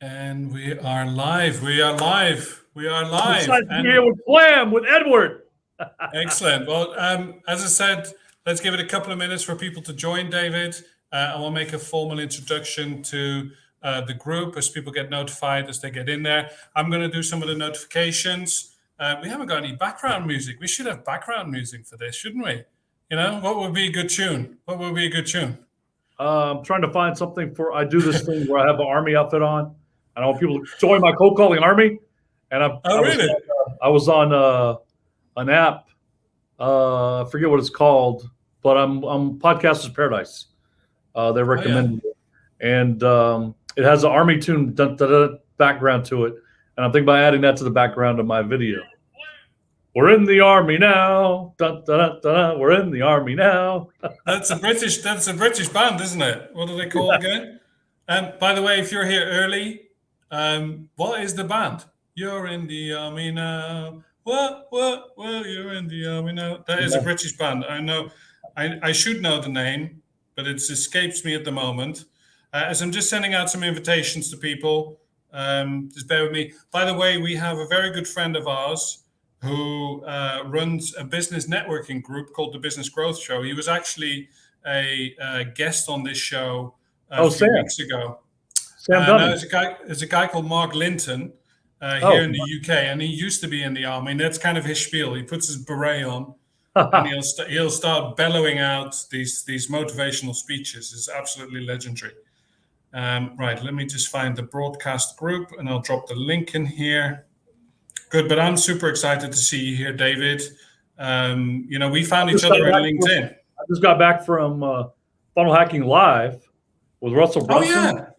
And we are live. We are live. We are I'm live. excited to be here And with Blam, with Edward. excellent. Well, as I said, let's give it a couple of minutes for people to join, David. I will make a formal introduction to the group as people get notified as they get in there. I'm going to do some of the notifications. We haven't got any background music. We should have background music for this, shouldn't we? You know, what would be a good tune? What would be a good tune? I'm trying to find something for. I do this thing where I have an army outfit on, and I want people to join my cold calling army. And Oh, really? I was on an app. I forget what it's called, but I'm Podcasters Paradise. They recommended it, and it has an army tune background to it. And I'm thinking about adding that to the background of my video. We're in the army now. Dun, dun, dun, dun. We're in the army now. That's a British band, isn't it? What are they called again? And by the way, if you're here early, what is the band? You're in the army now. What? You're in the army now. That is a British band. I know. I should know the name, but it escapes me at the moment. As I'm just sending out some invitations to people, just bear with me. By the way, we have a very good friend of ours who runs a business networking group called the Business Growth Show. He was actually a guest on this show a few weeks ago. Sam Dunning. There's a guy called Mark Linton here in the UK, and he used to be in the army. And that's kind of his spiel. He puts his beret on, and he'll start bellowing out these motivational speeches. It's absolutely legendary. Right, let me just find the broadcast group, and I'll drop the link in here. Good, but I'm super excited to see you here, David. We found each other on LinkedIn. I just got back from Funnel Hacking Live with Russell Brunson. Oh, yeah.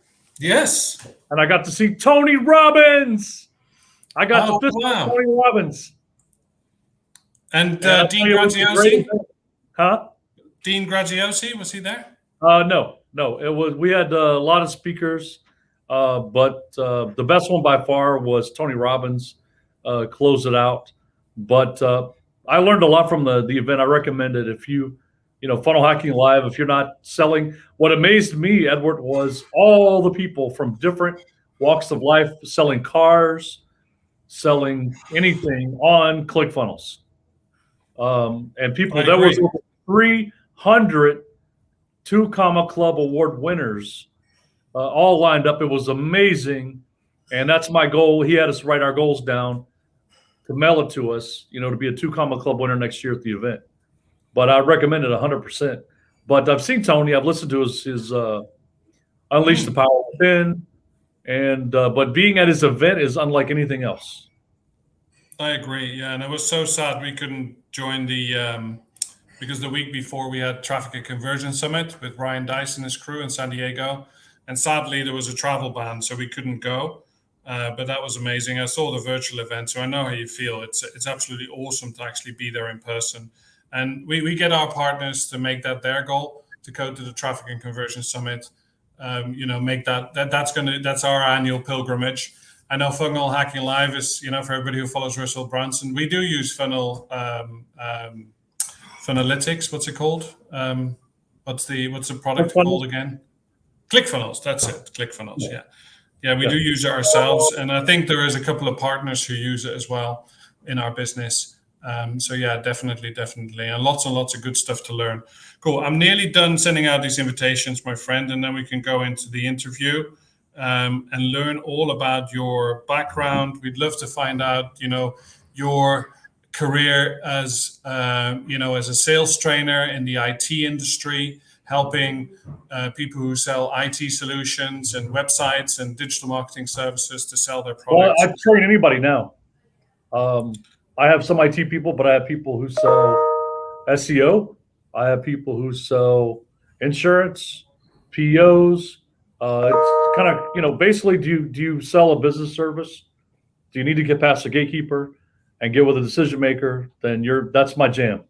Yes. And I got to see Tony Robbins. I got to visit Tony Robbins. And Dean Graziosi? Huh? Dean Graziosi, was he there? No. It was. We had a lot of speakers, but the best one by far was Tony Robbins. Close it out. But I learned a lot from the event. I recommend it if you Funnel Hacking Live, if you're not selling. What amazed me, Edward, was all the people from different walks of life selling cars, selling anything on ClickFunnels. And people, there was over 300 Two Comma Club Award winners all lined up. It was amazing. And that's my goal. He had us write our goals down to mail it to us, to be a Two Comma Club winner next year at the event. But I recommend it 100%. But I've seen Tony. I've listened to his Unleash the Power Within. And but being at his event is unlike anything else. I agree. Yeah, and it was so sad we couldn't join because the week before we had Traffic and Conversion Summit with Ryan Dice and his crew in San Diego. And sadly, there was a travel ban, so we couldn't go. But that was amazing. I saw the virtual event, so I know how you feel. It's absolutely awesome to actually be there in person. And we get our partners to make that their goal, to go to the Traffic and Conversion Summit. Make that's our annual pilgrimage. I know Funnel Hacking Live is, for everybody who follows Russell Brunson, we do use Funnelytics. What's it called? What's the product called again? ClickFunnels. That's it. ClickFunnels. Yeah, we do use it ourselves, and I think there is a couple of partners who use it as well in our business. So yeah, definitely, and lots of good stuff to learn. Cool. I'm nearly done sending out these invitations, my friend, and then we can go into the interview and learn all about your background. We'd love to find out, your career as as a sales trainer in the IT industry, helping people who sell IT solutions and websites and digital marketing services to sell their products. Well, I train anybody now. I have some IT people, but I have people who sell SEO. I have people who sell insurance, POs. It's kind of, basically, do you sell a business service? Do you need to get past the gatekeeper and get with a decision maker? Then that's my jam.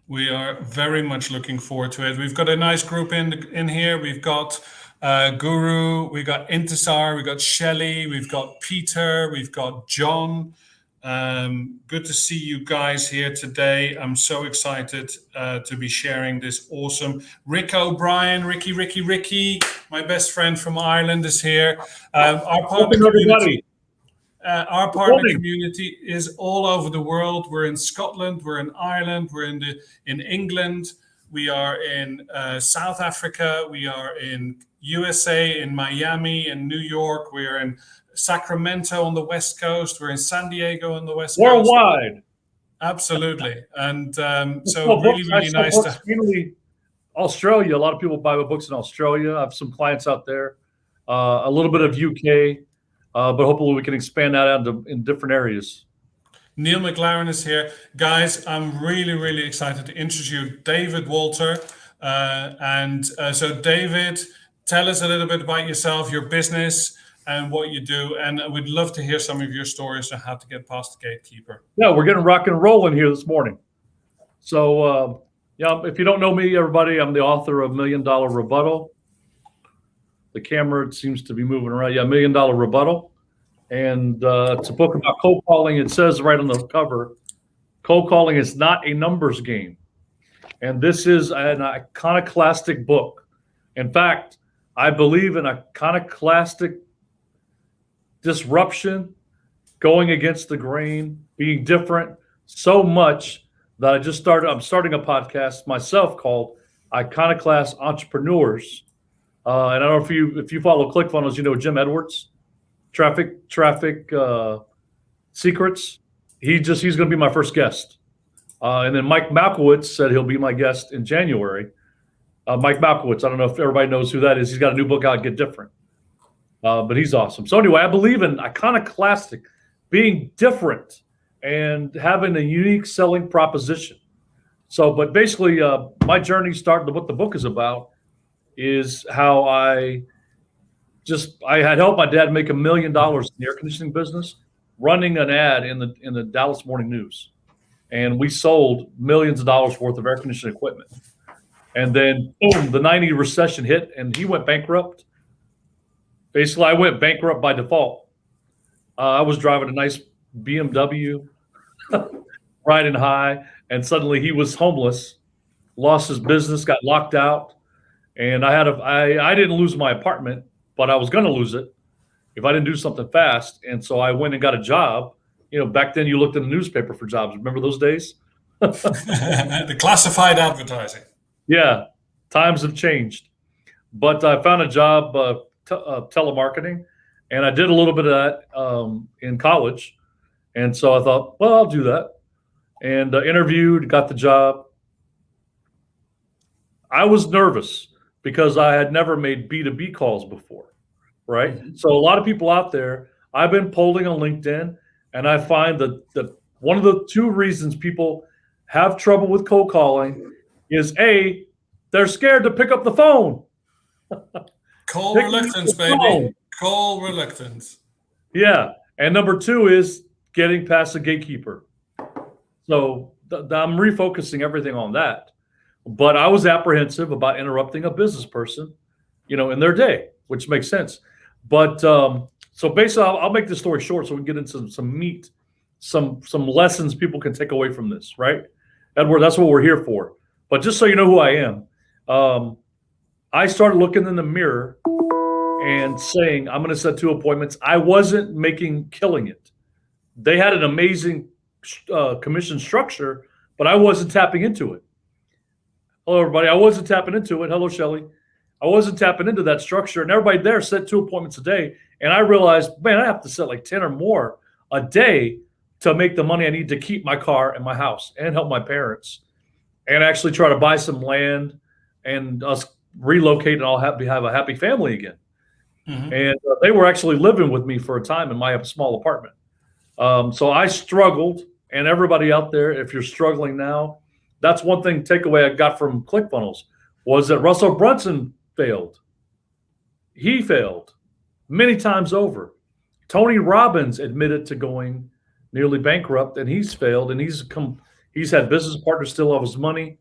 We are very much looking forward to it. We've got a nice group in here. We've got Guru, we've got Intisar, we've got Shelly, we've got Peter, we've got John, Good to see you guys here today. I'm so excited to be sharing this awesome. Rick O'Brien, Ricky, my best friend from Ireland is here. Our partner community. Our partner community is all over the world. We're in Scotland, we're in Ireland, we're in England, we are in South Africa, we are in USA, in Miami, in New York, we're in Sacramento on the West Coast, we're in San Diego on the West Coast. Worldwide. Absolutely. And so really nice to... Mainly Australia. A lot of people buy my books in Australia. I have some clients out there. A little bit of UK. But hopefully we can expand that out in different areas. Neil McLaren is here. Guys, I'm really excited to introduce you, David Walter. So David, tell us a little bit about yourself, your business, and what you do. And we'd love to hear some of your stories on how to get past the gatekeeper. Yeah, we're getting rock and rolling here this morning. So, if you don't know me, everybody, I'm the author of $1 Million Rebuttal. The camera seems to be moving around. Yeah, $1 Million Rebuttal. And it's a book about cold calling. It says right on the cover, cold calling is not a numbers game. And this is an iconoclastic book. In fact, I believe in iconoclastic disruption, going against the grain, being different so much that I'm starting a podcast myself called Iconoclast Entrepreneurs. And I don't know if you follow ClickFunnels, you know Jim Edwards, Traffic Secrets. He's going to be my first guest. And then Mike Malkowitz said he'll be my guest in January. Mike Malkowitz, I don't know if everybody knows who that is. He's got a new book out, Get Different. But he's awesome. So anyway, I believe in iconoclastic, being different and having a unique selling proposition. So, but basically my journey started, what the book is about is how I had helped my dad make $1 million in the air conditioning business, running an ad in the Dallas Morning News. And we sold millions of dollars worth of air conditioning equipment. And then boom, the 90 recession hit and he went bankrupt. Basically, I went bankrupt by default. I was driving a nice BMW, riding high, and suddenly he was homeless, lost his business, got locked out. And I didn't lose my apartment, but I was going to lose it if I didn't do something fast. And so I went and got a job. Back then you looked in the newspaper for jobs. Remember those days? The classified advertising. Yeah, times have changed. But I found a job, telemarketing, and I did a little bit of that in college. And so I thought, well, I'll do that. And interviewed, got the job. I was nervous because I had never made B2B calls before, right? Mm-hmm. So a lot of people out there, I've been polling on LinkedIn, and I find that one of the two reasons people have trouble with cold calling is A, they're scared to pick up the phone. Call reluctance, baby. Call reluctance. Yeah. And number two is getting past the gatekeeper. So I'm refocusing everything on that. But I was apprehensive about interrupting a business person, in their day, which makes sense. But so basically, I'll make this story short so we can get into some meat, some lessons people can take away from this, right? Edward, that's what we're here for. But just so you know who I am, I started looking in the mirror and saying, I'm going to set 2 appointments. I wasn't killing it. They had an amazing commission structure, but I wasn't tapping into it. Hello, everybody. I wasn't tapping into it. Hello, Shelly. I wasn't tapping into that structure, and everybody there set 2 appointments a day. And I realized, man, I have to set like 10 or more a day to make the money I need to keep my car and my house and help my parents and actually try to buy some land and us relocate and all have a happy family again. Mm-hmm. And they were actually living with me for a time in my small apartment. So I struggled, and everybody out there, if you're struggling now, that's one thing takeaway I got from ClickFunnels was that Russell Brunson failed. He failed many times over. Tony Robbins admitted to going nearly bankrupt, and he's failed, and he's had business partners steal all his money,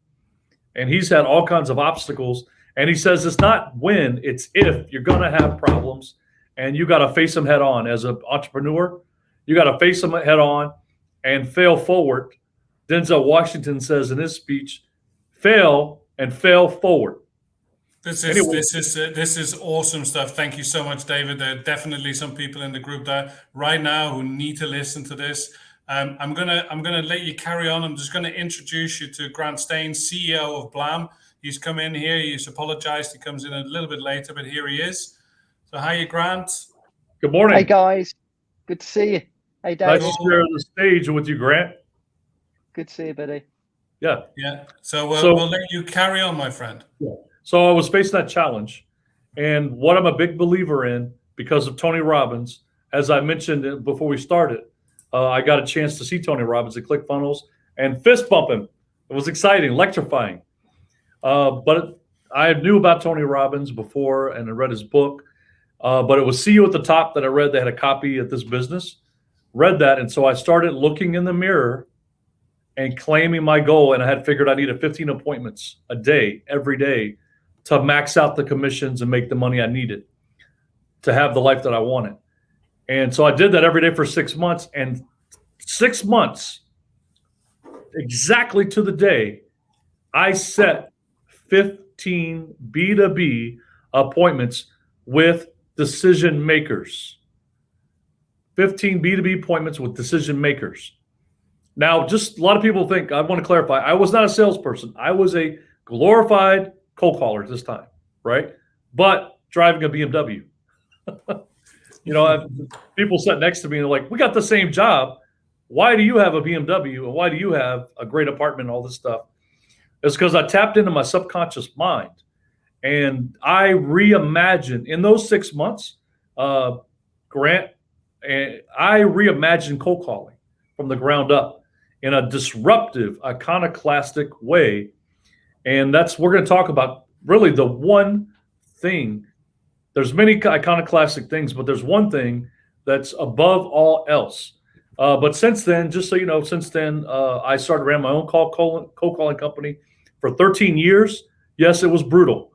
and he's had all kinds of obstacles. And he says it's not when, it's if you're going to have problems, and you got to face them head on. As an entrepreneur, you got to face them head on, and fail forward. Denzel Washington says in his speech, fail and fail forward. This Anyway, this is awesome stuff. Thank you so much, David. There are definitely some people in the group there right now who need to listen to this. I'm gonna let you carry on. I'm just gonna introduce you to Grant Stain, CEO of Blam. He's come in here. He's apologized. He comes in a little bit later, but here he is. So, hi, Grant. good morning. Hey guys, good to see you. Hey David. Nice to share the stage with you, Grant. Good to see you, buddy. Yeah. Yeah. So we'll let you carry on, my friend. Yeah. So I was facing that challenge, and what I'm a big believer in because of Tony Robbins, as I mentioned before we started, I got a chance to see Tony Robbins at ClickFunnels and fist bump him. It was exciting, electrifying. But I knew about Tony Robbins before and I read his book. But it was See You at the Top that I read. They had a copy at this business. Read that, and so I started looking in the mirror and claiming my goal. And I had figured I needed 15 appointments a day, every day, to max out the commissions and make the money I needed to have the life that I wanted. And so I did that every day for 6 months. And 6 months, exactly to the day, I set 15 B2B appointments with decision makers. 15 B2B appointments with decision makers. Now, just a lot of people think, I want to clarify, I was not a salesperson. I was a glorified cold caller at this time, right? But driving a BMW. People sat next to me and they're like, we got the same job. Why do you have a BMW? And why do you have a great apartment and all this stuff? It's because I tapped into my subconscious mind. And I reimagined in those 6 months, Grant, and I reimagined cold calling from the ground up in a disruptive, iconoclastic way. And we're going to talk about really the one thing. There's many iconoclastic things, but there's one thing that's above all else. But since then, just so you know, I ran my own cold calling company for 13 years. Yes, it was brutal.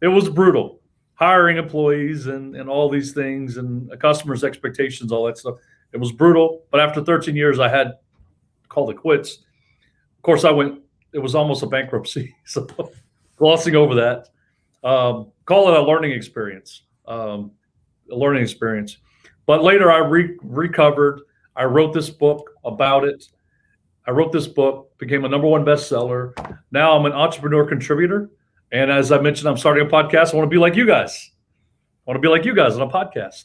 It was brutal. Hiring employees and all these things and customers' expectations, all that stuff. It was brutal. But after 13 years, I had called it quits. Of course, it was almost a bankruptcy. So glossing over that, call it a learning experience. But later I recovered. I wrote this book about it. Became a #1 bestseller. Now I'm an entrepreneur contributor. And as I mentioned, I'm starting a podcast. I want to be like you guys. On a podcast.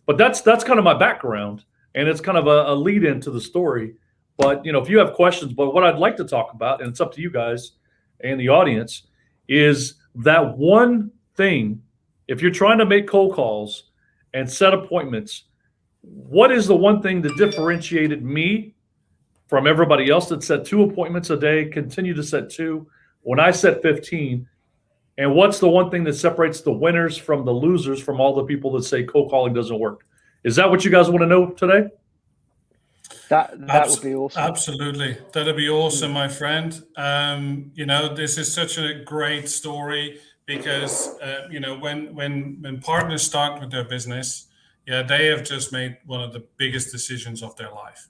But that's kind of my background, and it's kind of a lead into the story. But if you have questions, but what I'd like to talk about, and it's up to you guys and the audience, is that one thing. If you're trying to make cold calls and set appointments, what is the one thing that differentiated me from everybody else that set 2 appointments a day, continue to set 2 when I set 15? And what's the one thing that separates the winners from the losers from all the people that say cold calling doesn't work? Is that what you guys want to know today? That would be awesome. Absolutely. That'd be awesome, my friend. This is such a great story because, when partners start with their business, they have just made one of the biggest decisions of their life.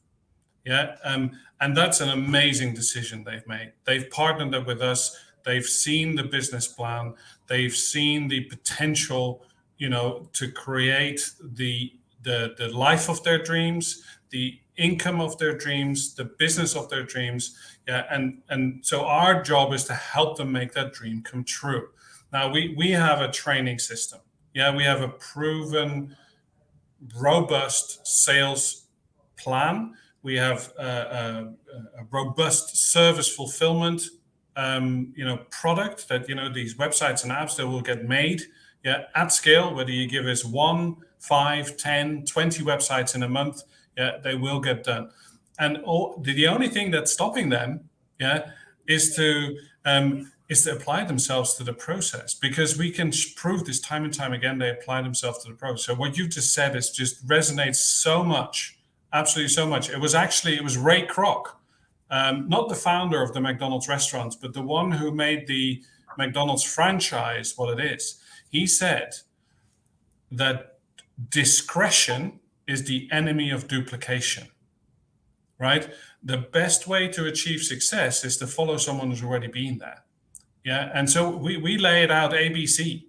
Yeah. And that's an amazing decision they've made. They've partnered up with us. They've seen the business plan. They've seen the potential, to create the life of their dreams, the income of their dreams, the business of their dreams. Yeah. And so our job is to help them make that dream come true. Now we have a training system. Yeah. We have a proven, robust sales plan. We have a robust service fulfillment product that, these websites and apps that will get made at scale, whether you give us 1, 5, 10, 20 websites in a month, they will get done. And the only thing that's stopping them, is to apply themselves to the process, because we can prove this time and time again, they apply themselves to the process. So what you just said just resonates so much, absolutely so much. It was Ray Kroc, not the founder of the McDonald's restaurants, but the one who made the McDonald's franchise what it is. He said that discretion is the enemy of duplication. right? The best way to achieve success is to follow someone who's already been there. Yeah. And so we lay it out ABC,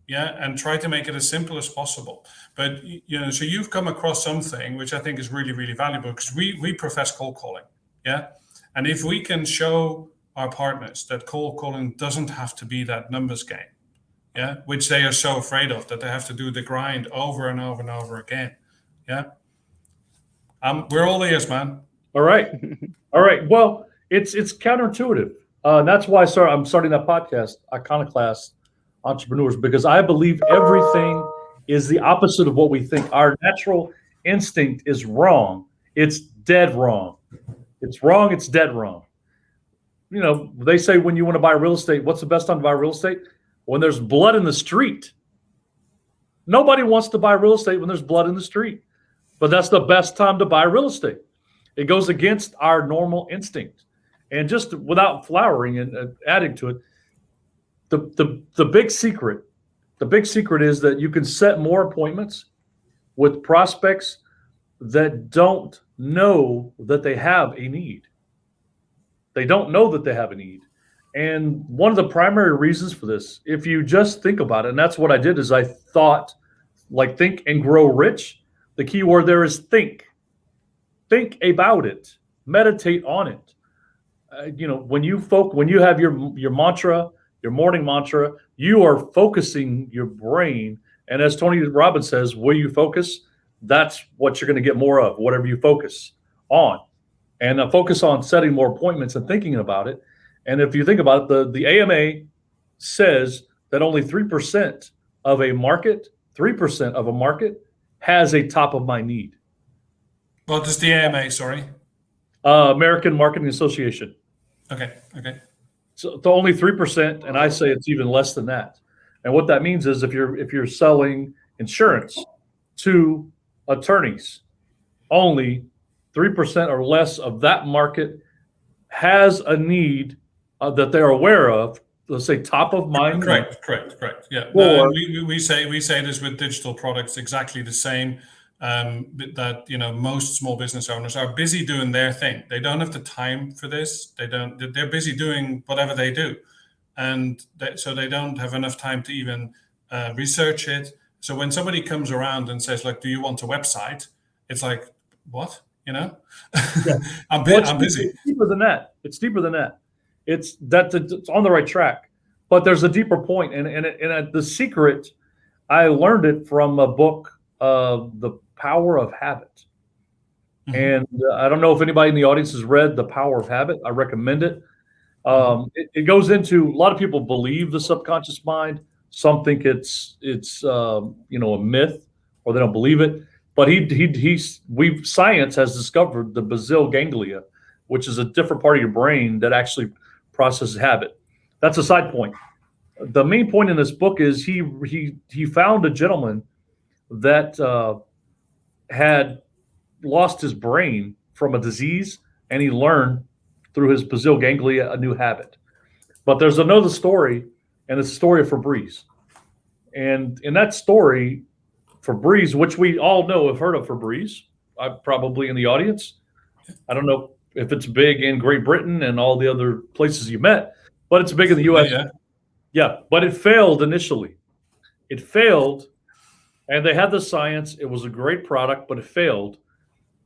yeah, and try to make it as simple as possible. But so you've come across something which I think is really, really valuable, because we profess cold calling, yeah. And if we can show our partners that cold calling doesn't have to be that numbers game, yeah, which they are so afraid of, that they have to do the grind over and over and over again, yeah. We're all ears, man. All right. Well, it's counterintuitive. That's why I'm starting that podcast, Iconoclast Entrepreneurs, because I believe everything is the opposite of what we think. Our natural instinct is wrong. It's dead wrong. It's wrong. It's dead wrong. They say when you want to buy real estate, what's the best time to buy real estate? When there's blood in the street. Nobody wants to buy real estate when there's blood in the street, but that's the best time to buy real estate. It goes against our normal instinct. And just without flowering and adding to it, the big secret is that you can set more appointments with prospects that don't know that they have a need. They don't know that they have a need. And one of the primary reasons for this, if you just think about it, and that's what I did, is I thought, like, think and grow rich. The key word there is think. Think about it. Meditate on it. When you have your mantra, your morning mantra, you are focusing your brain. And as Tony Robbins says, where you focus, that's what you're going to get more of, whatever you focus on. And focus on setting more appointments and thinking about it. And if you think about it, the AMA says that only 3% of a market, has a top of mind need. What is the AMA? Sorry. American Marketing Association. Okay. So only 3%, and I say it's even less than that. And what that means is if you're selling insurance to attorneys, only 3% or less of that market has a need that they're aware of. Let's say top of mind. Correct. Yeah. We say this with digital products exactly the same. That most small business owners are busy doing their thing. They don't have the time for this. They're busy doing whatever they do, and so they don't have enough time to even research it. So when somebody comes around and says, like, "Do you want a website?" It's like, what? Yeah. I'm busy. It's deeper than that. It's on the right track, but there's a deeper point, and the secret, I learned it from a book, The Power of Habit. Mm-hmm. And I don't know if anybody in the audience has read The Power of Habit. I recommend it. It goes into, a lot of people believe the subconscious mind. Some think it's a myth, or they don't believe it. But science has discovered the basal ganglia, which is a different part of your brain that actually processes habit. That's a side point. The main point in this book is he found a gentleman that had lost his brain from a disease, and he learned through his basal ganglia a new habit. But there's another story, and it's the story of Febreze. And in that story, Febreze, which we all know, have heard of Febreze, probably in the audience. I don't know if it's big in Great Britain and all the other places you met, but it's big in the U.S. Yeah, but it failed initially. It failed, and they had the science. It was a great product, but it failed.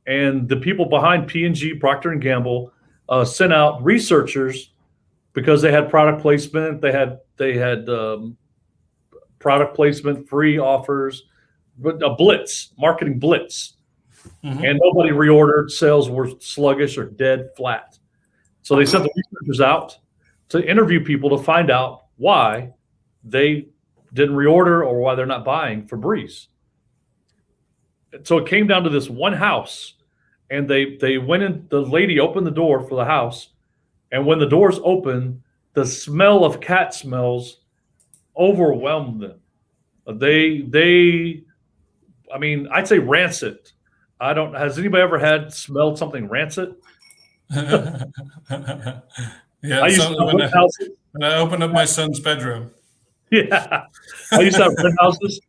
And the people behind P&G, Procter & Gamble, sent out researchers because they had product placement. They had product placement, free offers, but a blitz, marketing blitz. Mm-hmm. And nobody reordered. Sales were sluggish or dead flat. So they sent the researchers out to interview people to find out why they didn't reorder or why they're not buying Febreze. So it came down to this one house, and they went in. The lady opened the door for the house, and when the doors opened, the smell of cat smells overwhelmed them. I'd say rancid. Has anybody ever smelled something rancid? Yeah, when I opened up my son's bedroom. Yeah, I used to have rent houses,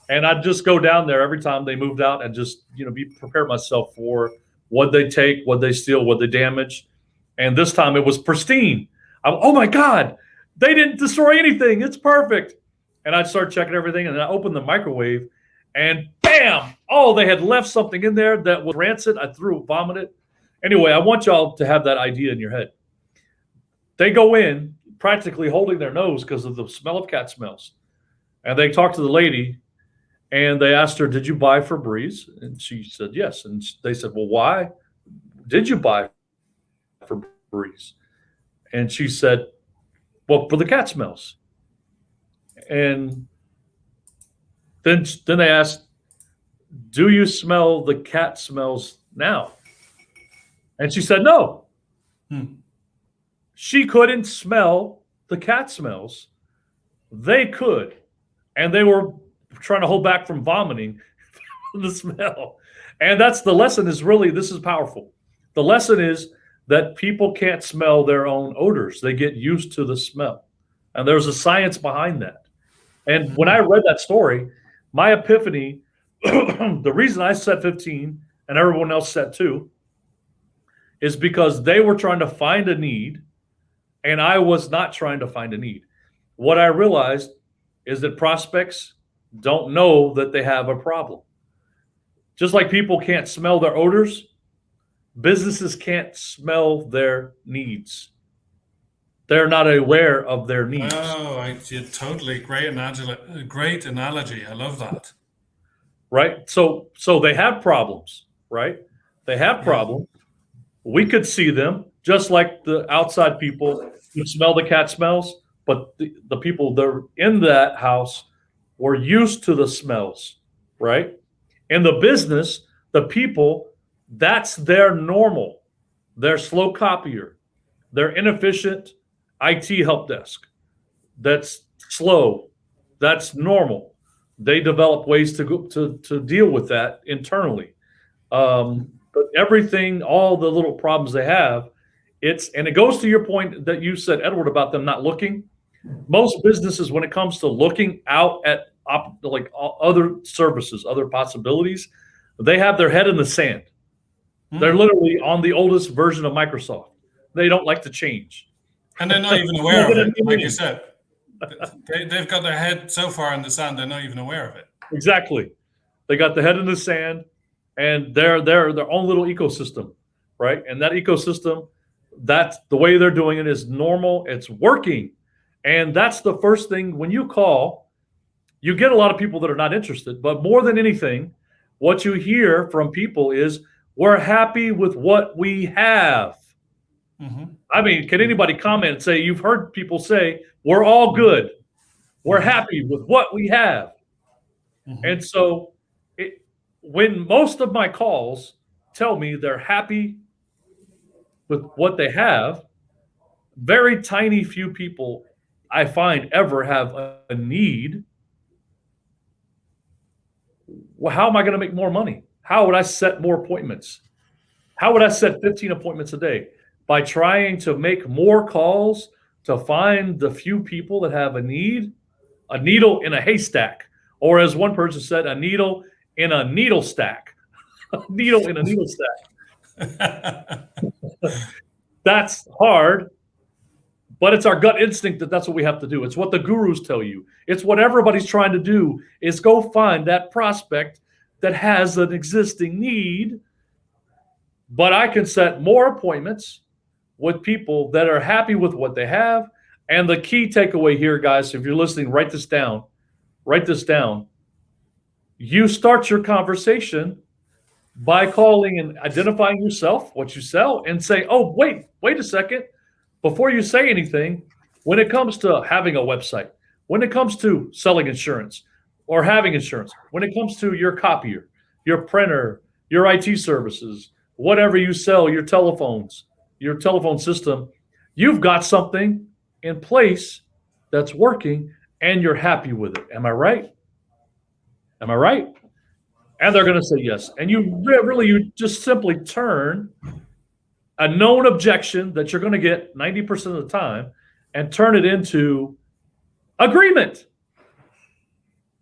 and I'd just go down there every time they moved out and just prepare myself for what they take, what they steal, what they damage. And this time it was pristine. Oh my God, they didn't destroy anything. It's perfect. And I'd start checking everything, and then I opened the microwave, and bam! Oh, they had left something in there that was rancid. I vomited. Anyway, I want y'all to have that idea in your head. They go in practically holding their nose because of the smell of cat smells. And they talked to the lady, and they asked her, "Did you buy Febreze?" And she said, "Yes." And they said, "Well, why did you buy Febreze?" And she said, "Well, for the cat smells." And then they asked, "Do you smell the cat smells now?" And she said, "No." She couldn't smell the cat smells. They could. And they were trying to hold back from vomiting the smell. And that's the lesson is really, this is powerful. The lesson is that people can't smell their own odors. They get used to the smell. And there's a science behind that. And when I read that story, my epiphany, the reason I set 15 and everyone else set 2 is because they were trying to find a need and I was not trying to find a need. What I realized is that prospects don't know that they have a problem. Just like people can't smell their odors, businesses can't smell their needs. They're not aware of their needs. Oh, totally great analogy. I love that. Right? So they have problems, right? They have problems. We could see them just like the outside people who smell the cat smells, but the people that are in that house were used to the smells, right? In the business, the people, that's their normal. Their slow copier, their inefficient IT help desk. That's slow. That's normal. They develop ways to deal with that internally. But everything, all the little problems they have, and it goes to your point that you said, Edward, about them not looking. Most businesses, when it comes to looking out at like other services, other possibilities, they have their head in the sand. They're literally on the oldest version of Microsoft. They don't like to change. And they're not even aware of it, like you said. They've got their head so far in the sand, they're not even aware of it. Exactly. They got the head in the sand, and they're their own little ecosystem, right? And that ecosystem, that's the way they're doing it is normal. It's working. And that's the first thing when you call, you get a lot of people that are not interested, but more than anything, what you hear from people is, we're happy with what we have. I mean, can anybody comment and say, you've heard people say, we're all good. We're happy with what we have. And so when most of my calls tell me they're happy with what they have, very tiny few people I find ever have a need. Well, how am I going to make more money? How would I set more appointments? How would I set 15 appointments a day? By trying to make more calls to find the few people that have a need, a needle in a haystack. Or as one person said, a needle in a needle stack. A needle in a needle stack. That's hard, but it's our gut instinct that that's what we have to do. It's what the gurus tell you. It's what everybody's trying to do is go find that prospect that has an existing need. But I can set more appointments with people that are happy with what they have. And the key takeaway here, guys, if you're listening, write this down. Write this down. You start your conversation by calling and identifying yourself, what you sell, and say, oh, wait a second. Before you say anything, when it comes to having a website, when it comes to selling insurance or having insurance, when it comes to your copier, your printer, your IT services, whatever you sell, your telephones, your telephone system, you've got something in place that's working and you're happy with it. Am I right? Am I right? And they're going to say yes. And you just simply turn a known objection that you're going to get 90% of the time and turn it into agreement.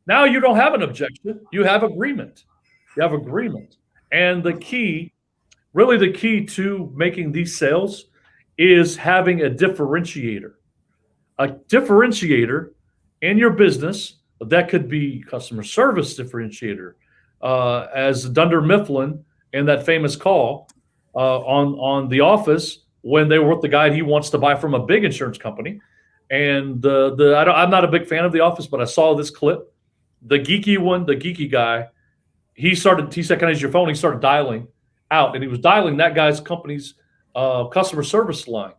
Now you don't have an objection. You have agreement. You have agreement. And the key really the key to making these sales is having a differentiator. A differentiator in your business that could be customer service differentiator, as Dunder Mifflin in that famous call on The Office when they were with the guy he wants to buy from a big insurance company. And I'm not a big fan of The Office, but I saw this clip. The geeky guy, he said, "Can I use your phone?" He started dialing out, and he was dialing that guy's company's customer service line.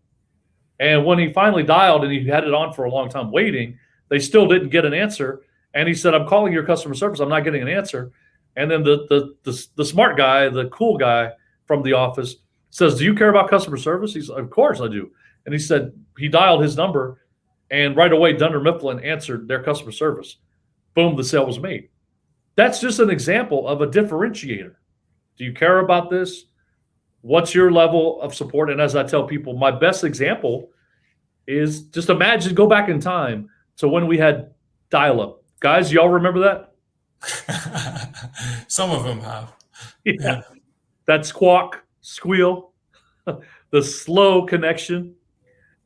And when he finally dialed and he had it on for a long time waiting, they still didn't get an answer. And he said, "I'm calling your customer service. I'm not getting an answer." And then the smart guy, the cool guy from The Office says, "Do you care about customer service?" He's, "Of course I do." And he said, he dialed his number, and right away, Dunder Mifflin answered their customer service. Boom, the sale was made. That's just an example of a differentiator. Do you care about this? What's your level of support? And as I tell people, my best example is just imagine, go back in time to when we had dial-up. Guys, y'all remember that? Some of them have. Yeah. That squawk, squeal, the slow connection.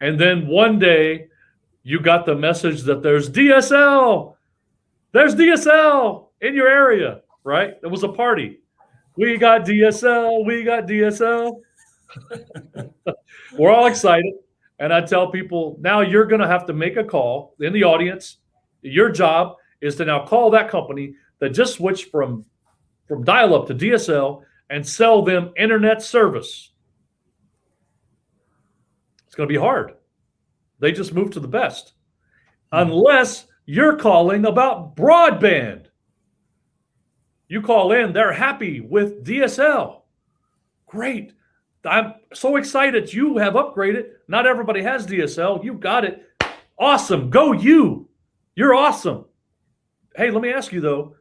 And then one day you got the message that there's DSL. There's DSL in your area, right? It was a party. We got DSL. We got DSL. We're all excited. And I tell people, now you're going to have to make a call in the audience. Your job is to now call that company that just switched from dial-up to DSL and sell them internet service. It's going to be hard. They just moved to the best. Unless you're calling about broadband. You call in, they're happy with DSL. Great. I'm so excited you have upgraded. Not everybody has DSL. You got it. Awesome. Go you. You're awesome. Hey, let me ask you though,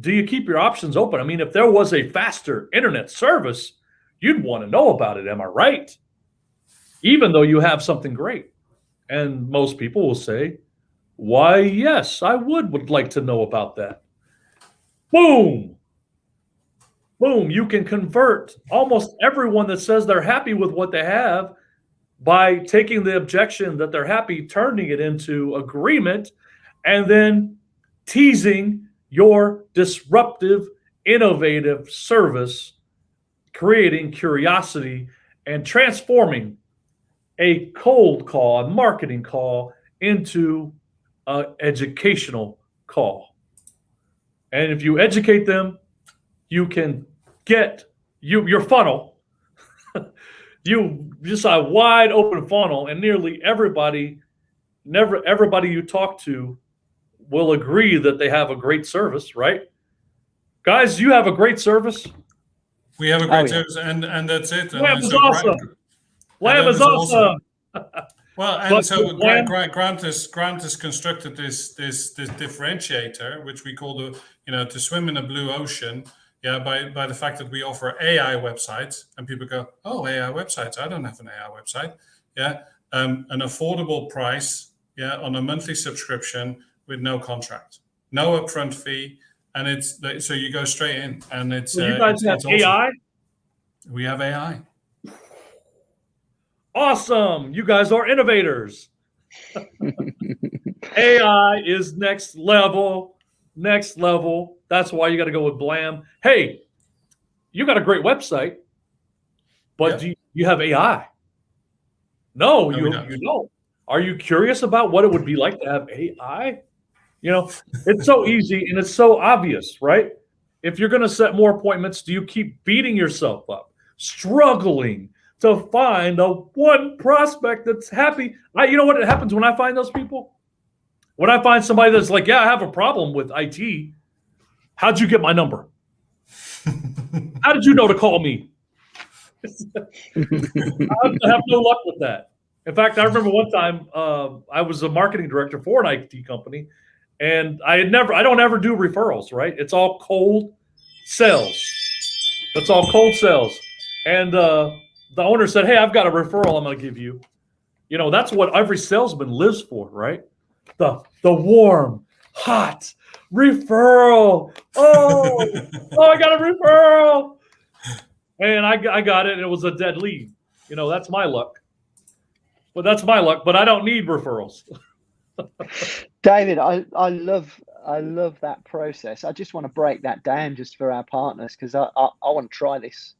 do you keep your options open? I mean, if there was a faster internet service, you'd want to know about it. Am I right? Even though you have something great. And most people will say, why, yes, I would like to know about that. Boom. Boom. You can convert almost everyone that says they're happy with what they have by taking the objection that they're happy, turning it into agreement, and then teasing your disruptive, innovative service, creating curiosity and transforming a cold call, a marketing call, into an educational call. And if you educate them, you can get your funnel. You just a wide open funnel, and nearly everybody you talk to will agree that they have a great service, right? Guys, you have a great service. We have a great service, and that's it. Lamb is awesome. Lamb is awesome. Well, and so Grant has constructed this differentiator, which we call to swim in a blue ocean. Yeah, by the fact that we offer AI websites, and people go, "Oh, AI websites? I don't have an AI website." Yeah, an affordable price. Yeah, on a monthly subscription with no contract, no upfront fee, and it's so you go straight in, and it's. So you guys have AI? We have AI. Awesome. You guys are innovators. AI is next level. Next level. That's why you got to go with Blam. Hey, you got a great website, but do you have AI? No, you don't. Are you curious about what it would be like to have AI? It's so easy and it's so obvious, right? If you're going to set more appointments, do you keep beating yourself up, struggling to find the one prospect that's happy? You know what happens when I find those people? When I find somebody that's like, yeah, I have a problem with IT. How'd you get my number? How did you know to call me? I have no luck with that. In fact, I remember one time I was a marketing director for an IT company, and I don't ever do referrals, right? It's all cold sales. It's all cold sales. And the owner said, hey, I've got a referral I'm going to give you. That's what every salesman lives for, right? The warm, hot referral. Oh, I got a referral. and I got it, and it was a dead lead. That's my luck. But I don't need referrals. David, I love that process. I just want to break that down just for our partners, because I want to try this.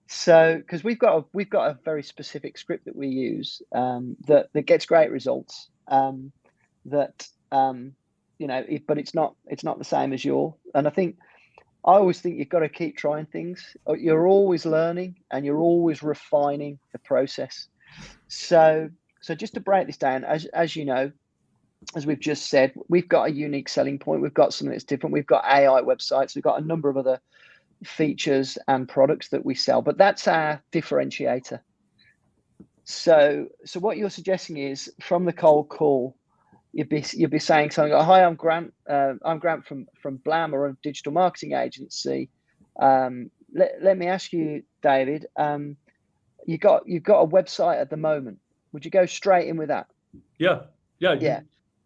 So, because we've got a very specific script that we use that gets great results. But it's not the same as and I always think you've got to keep trying things. You're always learning and you're always refining the process. So just to break this down, as you know, as we've just said, we've got a unique selling point. We've got something that's different. We've got AI websites. We've got a number of other features and products that we sell, but that's our differentiator. So what you're suggesting is, from the cold call, you'd be saying something like, "Hi, I'm Grant. I'm Grant from Blam, or a digital marketing agency. Let me ask you, David. You've got a website at the moment. Would you go straight in with that?" Yeah.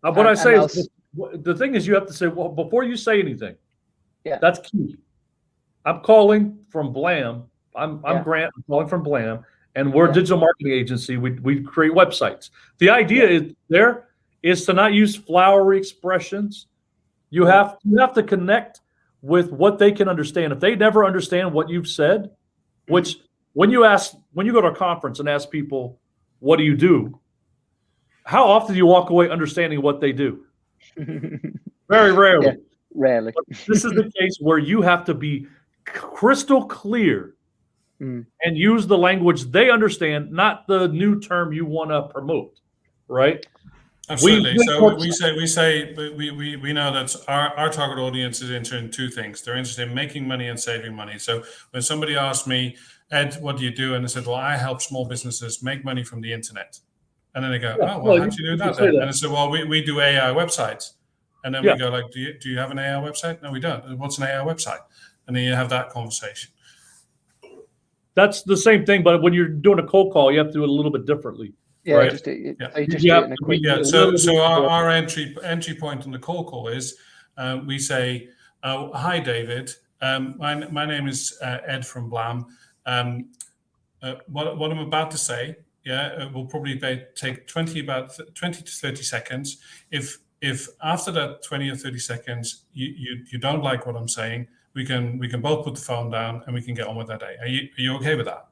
What I say is, the thing is, you have to say, well, before you say anything. Yeah, that's key. I'm calling from Blam. I'm Grant. I'm calling from Blam, and we're a digital marketing agency. We create websites. The idea is to not use flowery expressions. You have to connect with what they can understand. If they never understand what you've said, which when you go to a conference and ask people, "What do you do?" How often do you walk away understanding what they do? Very rarely. Yeah, rarely. But this is the case where you have to be crystal clear and use the language they understand, not the new term you want to promote, right? Absolutely. We know that our target audience is interested in two things. They're interested in making money and saving money. So when somebody asked me, "Ed, what do you do?" and I said, "Well, I help small businesses make money from the internet." And then they go, "Oh, well, how do you do that then?" And I said, "Well, we do AI websites." And then we go like, do you have an AI website? No, we don't. What's an AI website? And then you have that conversation. That's the same thing, but when you're doing a cold call, you have to do it a little bit differently. Yeah, right? So our entry point on the cold call is we say, "Hi, David. My name is Ed from Blam. What I'm about to say, it will probably take 20 to 30 seconds. If after that 20 or 30 seconds you don't like what I'm saying, we can both put the phone down and we can get on with our day. Are you okay with that?"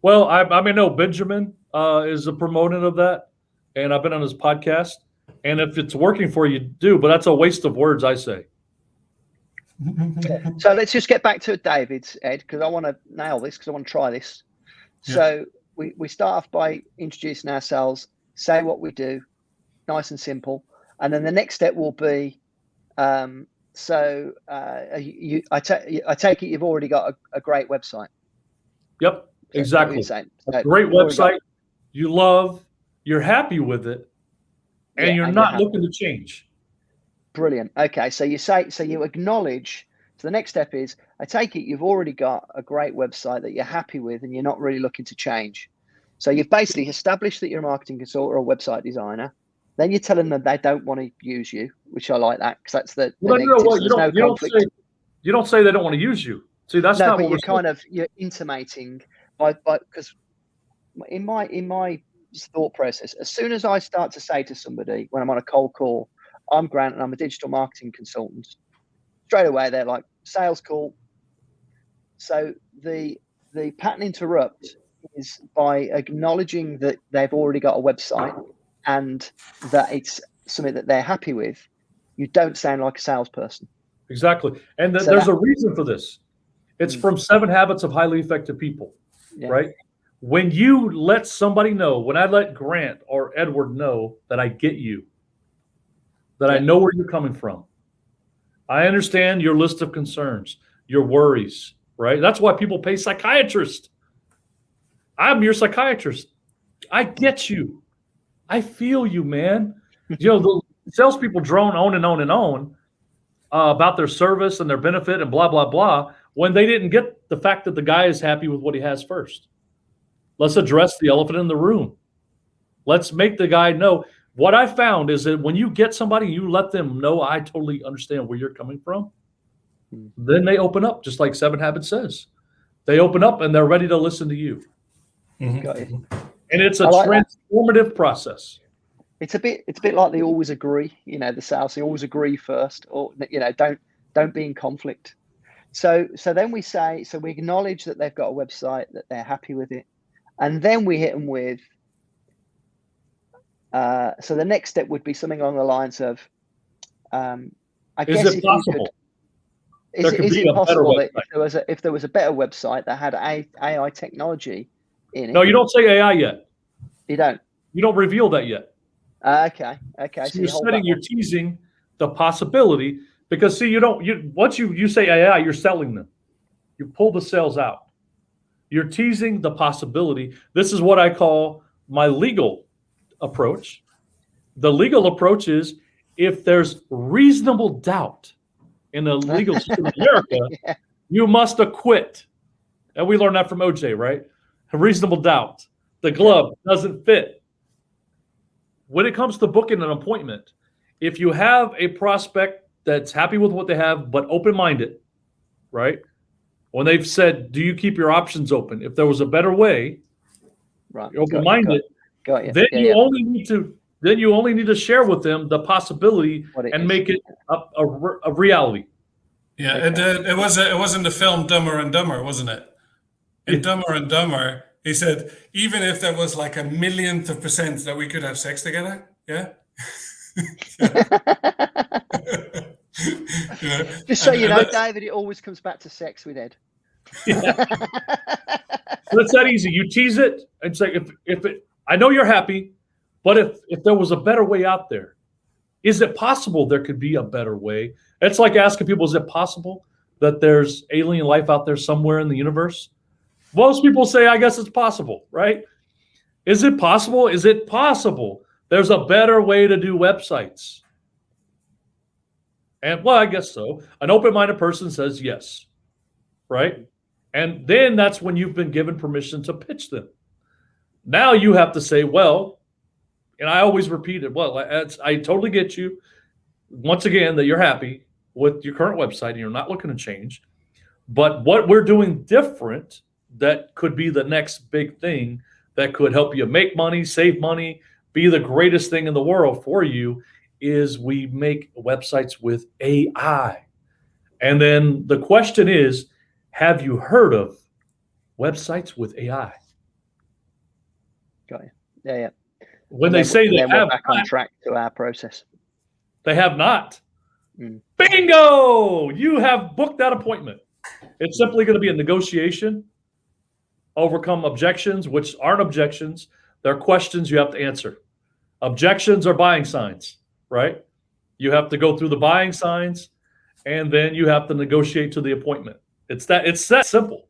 Well, I know Benjamin is a proponent of that, and I've been on his podcast. And if it's working for you, do. But that's a waste of words, I say. So let's just get back to David's, Ed, because I want to nail this, because I want to try this. Yeah. So we start off by introducing ourselves, say what we do, nice and simple. And then the next step will be, I take it you've already got a great website. Yep, exactly. A great website, you love, you're happy with it, and you're not looking to change. Brilliant. Okay, so you acknowledge. So the next step is, I take it you've already got a great website that you're happy with and you're not really looking to change. So you've basically established that you're a marketing consultant or a website designer. Then you're telling them they don't want to use you, which I like that, because that's the you don't say they don't want to use you. See, that's not what you're intimating because in my thought process, as soon as I start to say to somebody when I'm on a cold call, "I'm Grant and I'm a digital marketing consultant," straight away they're like, "Sales call." So the pattern interrupt is by acknowledging that they've already got a website and that it's something that they're happy with. You don't sound like a salesperson. Exactly. And there's a reason for this. It's from 7 Habits of Highly Effective People, right? When you let somebody know, when I let Grant or Edward know that I get you, that I know where you're coming from, I understand your list of concerns, your worries, right? That's why people pay psychiatrists. I'm your psychiatrist. I get you. I feel you, man. The salespeople drone on and on and on about their service and their benefit and blah, blah, blah, when they didn't get the fact that the guy is happy with what he has first. Let's address the elephant in the room. Let's make the guy know. What I found is that when you get somebody, you let them know, I totally understand where you're coming from, then they open up, just like 7 Habits says. They open up and they're ready to listen to you. Got you. And it's a like transformative process. It's a bit like they always agree, the sales, they always agree first, or, don't be in conflict. So then we say, so we acknowledge that they've got a website, that they're happy with it. And then we hit them with, so the next step would be something along the lines of, I guess is it possible? Is it possible that if there was a better website that had AI technology in it? No, you don't say AI yet. You don't. You don't reveal that yet. Okay. So you're teasing the possibility, because see, once you say AI, you're selling them. You pull the sales out. You're teasing the possibility. This is what I call my legal approach. The legal approach is, if there's reasonable doubt in the legal system in America, yeah. You must acquit. And we learned that from OJ, right? A reasonable doubt. The glove doesn't fit. When it comes to booking an appointment, if you have a prospect that's happy with what they have, but open-minded, right? When they've said, do you keep your options open? If there was a better way, right, you're open-minded, got you. Then you only need to share with them the possibility and make it a reality. Yeah, it was in the film Dumber and Dumber, wasn't it? In Dumber and Dumber, he said, even if there was like a millionth of % that we could have sex together, yeah. Just so you know, David, it always comes back to sex with Ed. Yeah. So it's that easy. You tease it and say, I know you're happy, but if there was a better way out there, is it possible there could be a better way? It's like asking people, is it possible that there's alien life out there somewhere in the universe? Most people say, I guess it's possible, right? Is it possible? Is it possible there's a better way to do websites? And well, I guess so. An open-minded person says yes, right? And then that's when you've been given permission to pitch them. Now you have to say, well, and I always repeat it, well, I totally get you, once again, that you're happy with your current website and you're not looking to change. But what we're doing different that could be the next big thing that could help you make money, save money, be the greatest thing in the world for you, is we make websites with AI. And then the question is, have you heard of websites with AI? Got you. Yeah. When they say they have, back on track to our process. They have not. Bingo! You have booked that appointment. It's simply going to be a negotiation, overcome objections, which aren't objections. They're questions you have to answer. Objections are buying signs, right? You have to go through the buying signs, and then you have to negotiate to the appointment. It's that simple.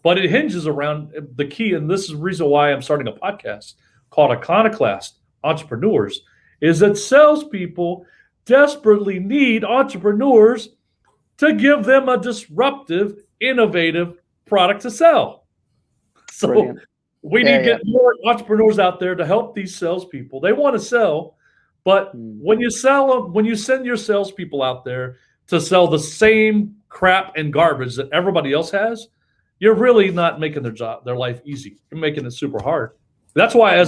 But it hinges around the key, and this is the reason why I'm starting a podcast called Iconoclast Entrepreneurs, is that salespeople desperately need entrepreneurs to give them a disruptive, innovative product to sell. So Brilliant. We need to get more entrepreneurs out there to help these salespeople. They want to sell, but when you send your salespeople out there to sell the same crap and garbage that everybody else has, you're really not making their life easy. You're making it super hard. That's why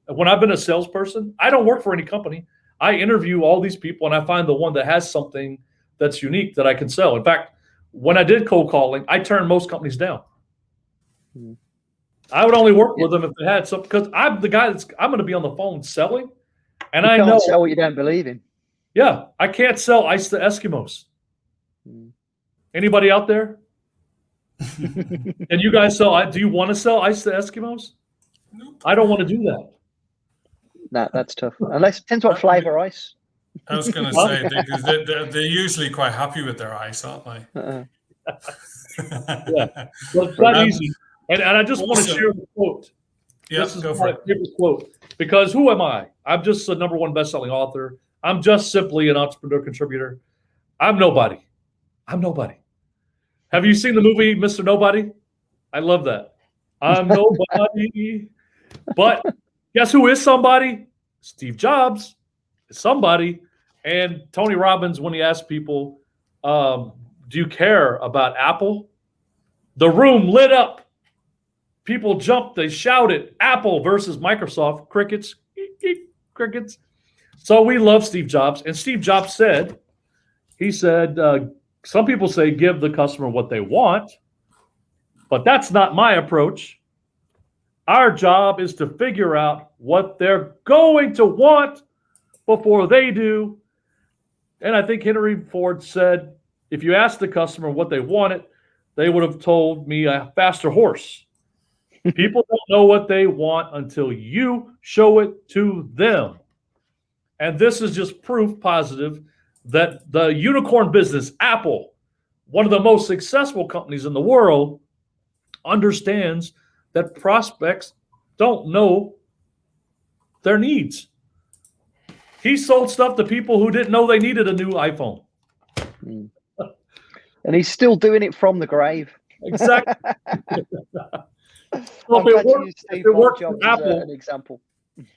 when I've been a salesperson, I don't work for any company. I interview all these people and I find the one that has something that's unique that I can sell. In fact, when I did cold calling, I turned most companies down. I would only work with them if they had something, because I'm the guy I'm going to be on the phone selling, and I know sell what you don't believe in. Yeah, I can't sell ice to Eskimos. Anybody out there? And you guys sell? Do you want to sell ice to Eskimos? Nope. I don't want to do that. No, that's tough. Unless it depends what flavor ice. I was going to say, because they're usually quite happy with their ice, aren't they? Yeah, well, it's not easy. And I just want to share the quote. Yeah, this is my favorite quote, because who am I? I'm just a #1 best-selling author. I'm just simply an entrepreneur contributor. I'm nobody. Have you seen the movie Mr. Nobody? I love that. I'm nobody. But guess who is somebody? Steve Jobs is somebody. And Tony Robbins, when he asked people, do you care about Apple? The room lit up. People jumped. They shouted, Apple versus Microsoft. Crickets. Crickets. So we love Steve Jobs. And Steve Jobs said, some people say give the customer what they want, but that's not my approach. Our job is to figure out what they're going to want before they do. And I think Henry Ford said, if you asked the customer what they wanted, they would have told me a faster horse. People don't know what they want until you show it to them. And this is just proof positive that the unicorn business, Apple, one of the most successful companies in the world, understands that prospects don't know their needs. He sold stuff to people who didn't know they needed a new iPhone. And he's still doing it from the grave. Exactly. So if it works for Apple, an example.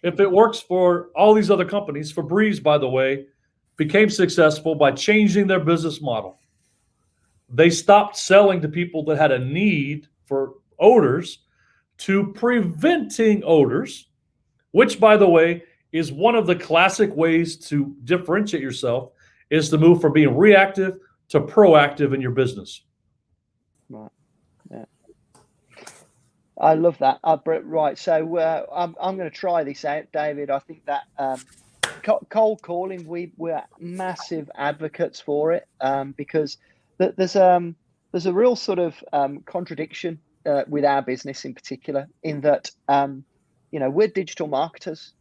If it works for all these other companies, Febreze, by the way, became successful by changing their business model. They stopped selling to people that had a need for odors to preventing odors, which, by the way, is one of the classic ways to differentiate yourself, is to move from being reactive to proactive in your business. Right. Yeah. I love that. Right. So I'm going to try this out, David. I think that cold calling, we're massive advocates for it because there's a real sort of contradiction with our business in particular, in that we're digital marketers,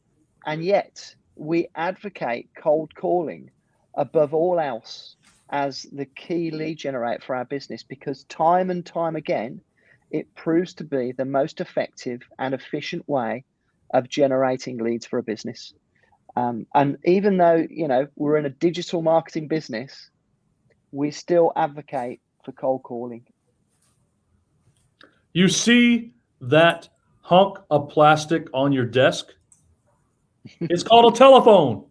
and yet we advocate cold calling above all else as the key lead generator for our business, because time and time again, it proves to be the most effective and efficient way of generating leads for a business. And even though, we're in a digital marketing business, we still advocate for cold calling. You see that hunk of plastic on your desk? It's called a telephone.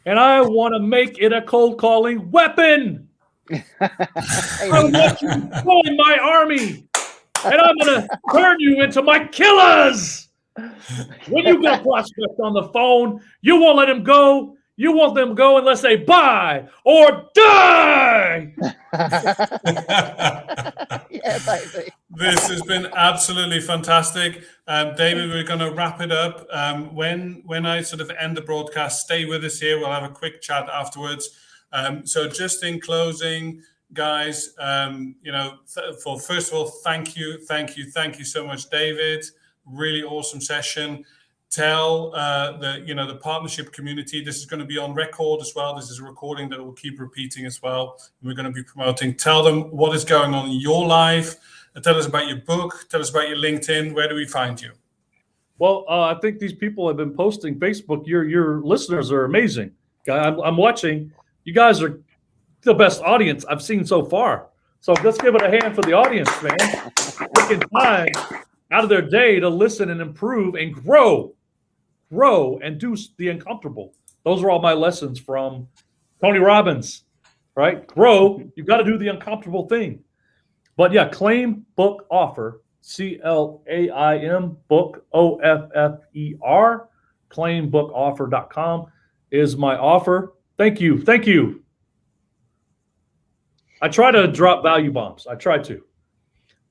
And I want to make it a cold calling weapon. I want you to join my army. And I'm going to turn you into my killers. When you get a prospect on the phone, you won't let him go. You want them to go unless they buy or die. Yeah, baby. This has been absolutely fantastic. David, we're going to wrap it up. When I sort of end the broadcast, stay with us here. We'll have a quick chat afterwards. So just in closing, guys, first of all, thank you so much, David. Really awesome session. Tell the partnership community, this is going to be on record as well. This is a recording that will keep repeating as well. We're going to be promoting. Tell them what is going on in your life. Tell us about your book. Tell us about your LinkedIn. Where do we find you? Well, I think these people have been posting Facebook. Your listeners are amazing. I'm watching. You guys are the best audience I've seen so far. So let's give it a hand for the audience, man. Taking time out of their day to listen and improve and grow and do the uncomfortable. Those are all my lessons from Tony Robbins, right? Grow, you've got to do the uncomfortable thing. But yeah, Claim Book Offer, CLAIM book OFFER, claimbookoffer.com is my offer. Thank you. I try to drop value bombs. I try to.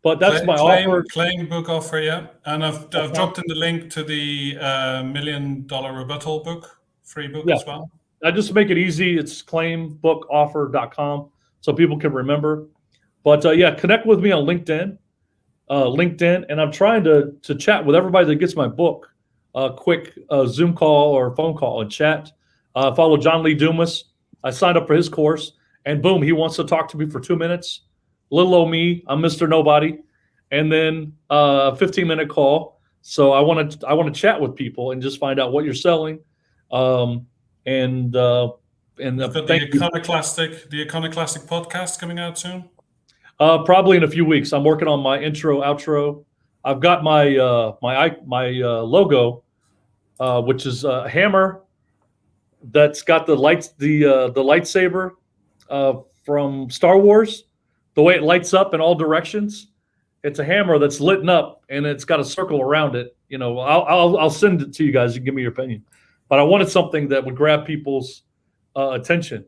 But that's my offer. Claim book offer, yeah. And I've dropped in the link to the $1 Million Rebuttal book, free book as well. I just make it easy. It's claimbookoffer.com so people can remember. But connect with me on LinkedIn. And I'm trying to chat with everybody that gets my book. Quick Zoom call or phone call and chat. Follow John Lee Dumas. I signed up for his course, and boom, he wants to talk to me for 2 minutes. Little old me, I'm Mr. Nobody, and then a 15-minute call. So I want to chat with people and just find out what you're selling. You've got the Iconoclastic podcast coming out soon. Probably in a few weeks. I'm working on my intro, outro. I've got my logo, which is a hammer that's got the lightsaber from Star Wars. the way it lights up in all directions. It's a hammer that's lit up and it's got a circle around it. You know, I'll send it to you guys. You give me your opinion. But I wanted something that would grab people's attention.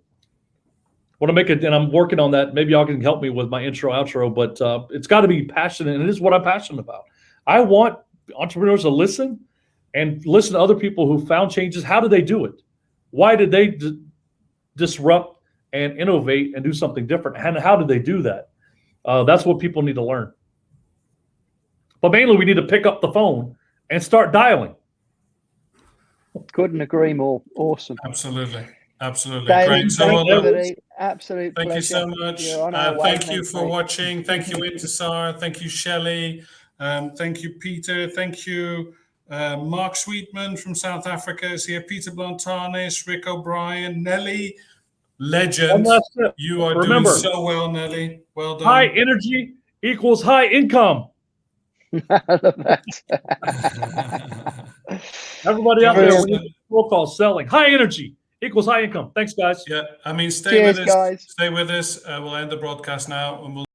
I want to make it, and I'm working on that. Maybe y'all can help me with my intro, outro, but it's got to be passionate, and it is what I'm passionate about. I want entrepreneurs to listen and listen to other people who found changes. How did they do it? Why did they disrupt and innovate and do something different? And how did they do that? That's what people need to learn. But mainly, we need to pick up the phone and start dialing. Couldn't agree more. Awesome. Absolutely. Absolutely. David, Great. So thank well, you, absolute thank pleasure. you so much. You're on our Thank wavelength, you for mate. watching. Thank you, Intisar. Thank you, Shelley. Thank you, Peter. Thank you, Mark Sweetman from South Africa is here. Peter Blantanes, Rick O'Brien, Nelly, legend. You are doing so well, Nelly. Well done. High energy equals high income. I love that. Everybody out there, roll call selling. High energy equals high income. Thanks, guys. Yeah, I mean, stay Cheers, with us. guys. Stay with us. We'll end the broadcast now, and we'll